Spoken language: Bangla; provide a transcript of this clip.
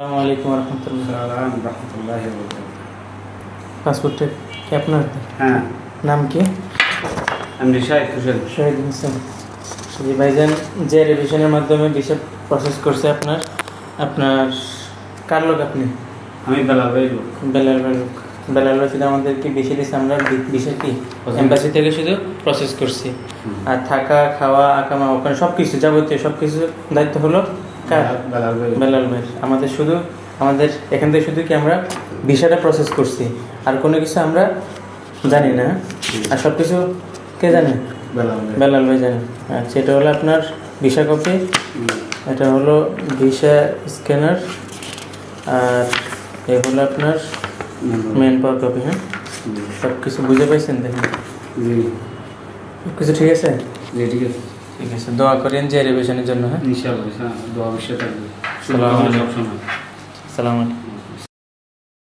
আসসালামু আলাইকুম রহমতুল্লাহ। পাসপোর্টটা কি আপনার? হ্যাঁ, নাম কি? আমি শাহেদ হোসেন। শহীদ হোসেন। জি ভাইজান, যে রিভিশনের মাধ্যমে ভিসা প্রসেস করছে আপনার আপনার কার লোক আপনি? আমি বেলাল ভাই লোক। বেলাল ভাই লোক। বেলাল ভাই শুধু আমাদেরকে ভিসা দিচ্ছে, আমরা ভিসা কি এম্বাসি থেকে শুধু প্রসেস করছি। আর থাকা খাওয়া আকামা ওখানে সব কিছু যাবতীয় সব কিছু দায়িত্ব হলো কার? বেলাল ভাই। আমাদের এখান থেকে শুধু কি আমরা ভিসাটা প্রসেস করছি, আর কোনো কিছু আমরা জানি না। আর সব কিছু কে জানে? বেলাল ভাই জানে। আচ্ছা, এটা হলো আপনার ভিসা কপি, এটা হলো ভিসা স্ক্যানার, আর এ হলো আপনার মেন পাওয়ার কপি। হ্যাঁ, সব কিছু বুঝে পাইছেন? দেখেন সব কিছু ঠিক আছে? ঠিক আছে। ঠিক আছে, দোয়া করেন যে রিভিশনের জন্য। হ্যাঁ, ইনশাআল্লাহ। দোয়া অবশ্যই থাকবে। সালাম আলাইকুম। সবসময়। সালাম আলাইকুম।